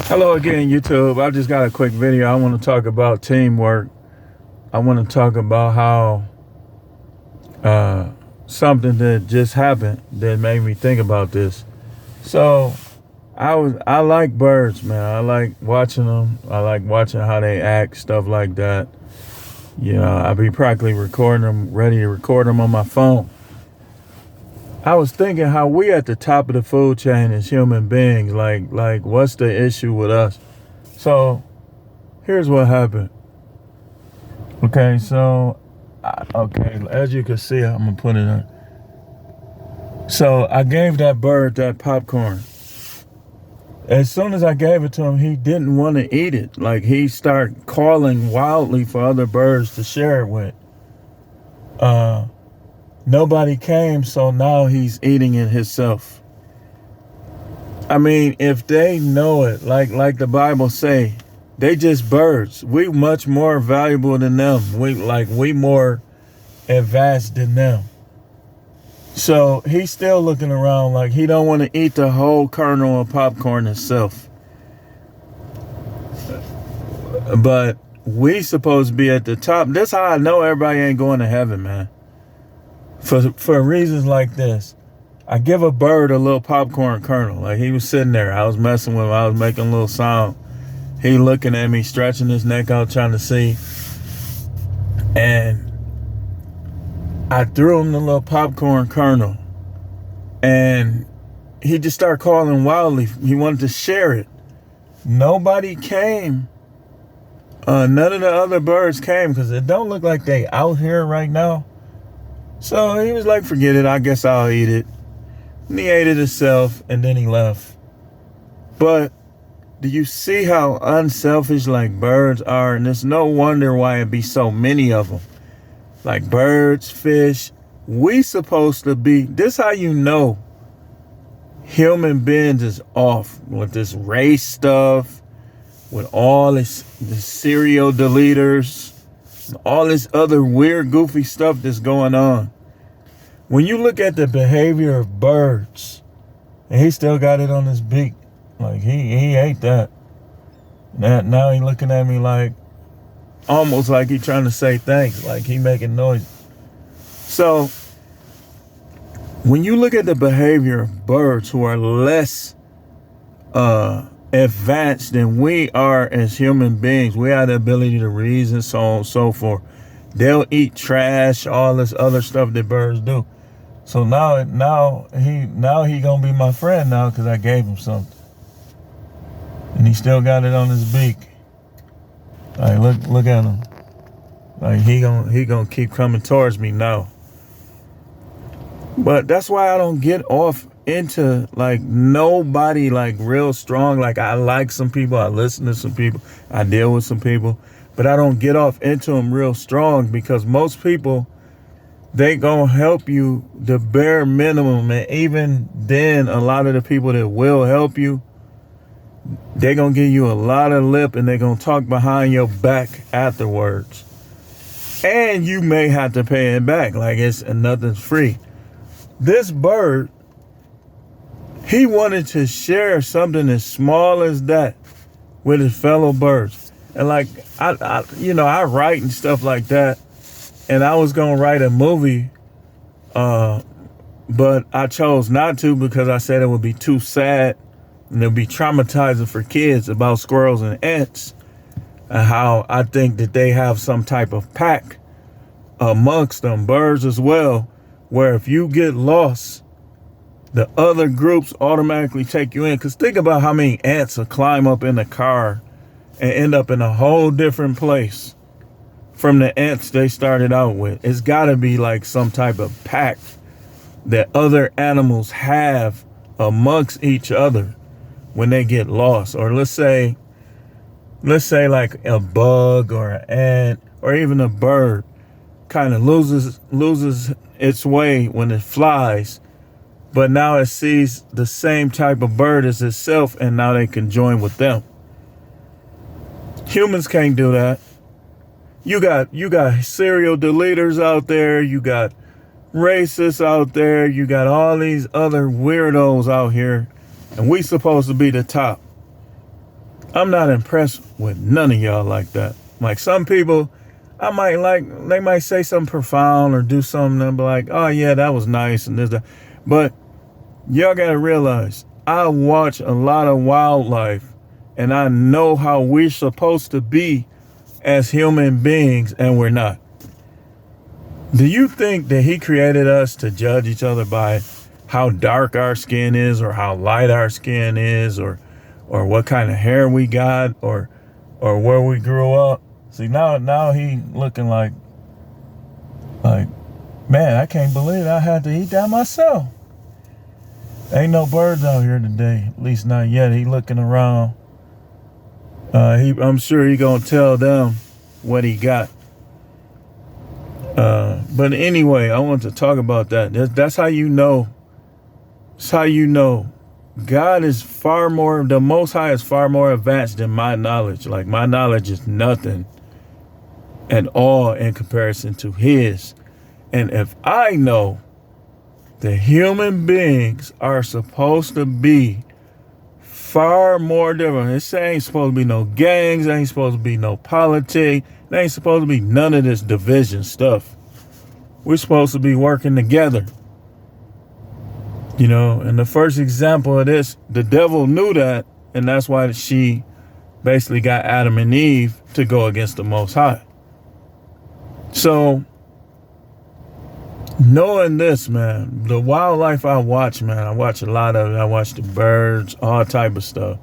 Hello again, YouTube. I just got a quick video. I want to talk about teamwork. I want to talk about how something that just happened that made me think about this. So I like birds, man. I like watching them. I like watching how they act, stuff like that. You know, I be practically recording them, ready to record them on my phone. I was thinking how we at the top of the food chain as human beings. Like what's the issue with us? So here's what happened. Okay, so as you can see, I'm gonna put it on. So I gave that bird that popcorn. As soon as I gave it to him, he didn't want to eat it. Like, he started calling wildly for other birds to share it with. Nobody came, so now he's eating it himself. I mean, if they know it, like the Bible say, they just birds. We much more valuable than them. We more advanced than them. So he's still looking around like he don't want to eat the whole kernel of popcorn himself. But we supposed to be at the top. That's how I know everybody ain't going to heaven, man. For reasons like this. I give a bird a little popcorn kernel. Like, he was sitting there. I was messing with him. I was making a little sound. He looking at me, stretching his neck out, trying to see. And I threw him the little popcorn kernel. And he just started calling wildly. He wanted to share it. Nobody came. None of the other birds came because it don't look like they out here right now. So he was like, forget it. I guess I'll eat it. And he ate it himself, and then he left. But do you see how unselfish like birds are? And it's no wonder why it be so many of them. Like birds, fish. We supposed to be, this how you know human beings is off with this race stuff, with all the serial deleters, all this other weird, goofy stuff that's going on. When you look at the behavior of birds, and he still got it on his beak, like he ate that. Now he looking at me like, almost like he trying to say thanks, like he making noise. So when you look at the behavior of birds who are less advanced than we are as human beings, we have the ability to reason, so on and so forth. They'll eat trash, all this other stuff that birds do. So now he gonna be my friend now because I gave him something, and he still got it on his beak. Like, look at him. Like, he gonna keep coming towards me now. But that's why I don't get off into like nobody like real strong. Like, I like some people, I listen to some people, I deal with some people, but I don't get off into them real strong because most people, they gonna help you the bare minimum. And even then, a lot of the people that will help you, they gonna give you a lot of lip and they gonna talk behind your back afterwards. And you may have to pay it back. Like, nothing's free. This bird, he wanted to share something as small as that with his fellow birds. And like, I write and stuff like that. And I was going to write a movie, but I chose not to because I said it would be too sad and it would be traumatizing for kids about squirrels and ants, and how I think that they have some type of pack amongst them, birds as well, where if you get lost, the other groups automatically take you in. Because think about how many ants will climb up in the car and end up in a whole different place from the ants they started out with. It's got to be like some type of pact that other animals have amongst each other when they get lost. Or let's say like a bug or an ant or even a bird kind of loses its way when it flies, but now it sees the same type of bird as itself, and now they can join with them. Humans can't do that. You got serial deleters out there, you got racists out there, you got all these other weirdos out here, and we supposed to be the top. I'm not impressed with none of y'all like that. Like some people, I might like, they might say something profound or do something and be like, oh yeah, that was nice and this, that. But y'all gotta realize, I watch a lot of wildlife and I know how we're supposed to be as human beings and we're not. Do you think that he created us to judge each other by how dark our skin is or how light our skin is or what kind of hair we got or where we grew up? See, now he looking like, man, I can't believe I had to eat that myself. Ain't no birds out here today, at least not yet. He looking around. I'm sure he gonna tell them what he got. But anyway, I want to talk about that. That's how you know. That's how you know God is far more, the Most High is far more advanced than my knowledge. Like my knowledge is nothing at all in comparison to his. And if I know the human beings are supposed to be far more different. This ain't supposed to be no gangs. Ain't supposed to be no politics. There ain't supposed to be none of this division stuff. We're supposed to be working together. You know, and the first example of this, the devil knew that, and that's why she basically got Adam and Eve to go against the Most High. So, knowing this, man, the wildlife I watch, man, I watch a lot of it. I watch the birds, all type of stuff.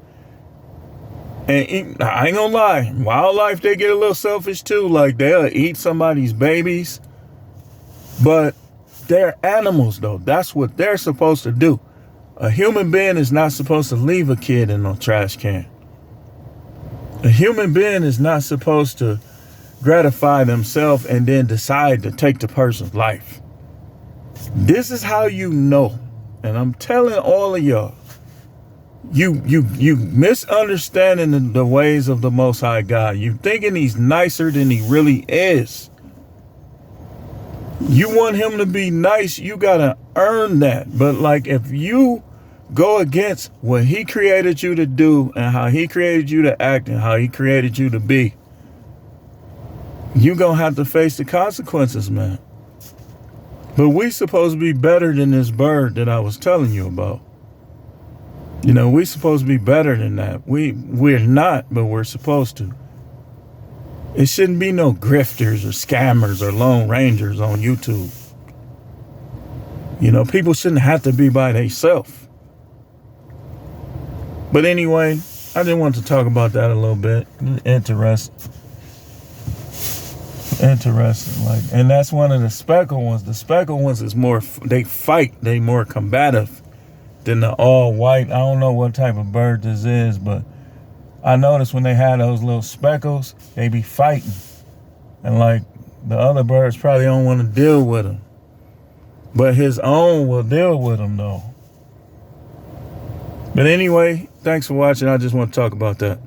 And I ain't gonna lie, wildlife, they get a little selfish too. Like they'll eat somebody's babies, but they're animals though. That's what they're supposed to do. A human being is not supposed to leave a kid in no trash can. A human being is not supposed to gratify themselves and then decide to take the person's life. This is how you know, and I'm telling all of y'all, you misunderstanding the ways of the Most High God. You thinking he's nicer than he really is. You want him to be nice, you gotta earn that. But like if you go against what he created you to do and how he created you to act and how he created you to be, you gonna have to face the consequences, man. But we supposed to be better than this bird that I was telling you about. You know, we supposed to be better than that. We're not, but we're supposed to. It shouldn't be no grifters or scammers or lone rangers on YouTube. You know, people shouldn't have to be by themselves. But anyway, I just want to talk about that a little bit. Interesting. Like, and that's one of the speckled ones. The speckled ones is more, they fight. They more combative than the all white. I don't know what type of bird this is, but I noticed when they had those little speckles, they be fighting. And like the other birds probably don't want to deal with them. But his own will deal with them though. But anyway, thanks for watching. I just want to talk about that.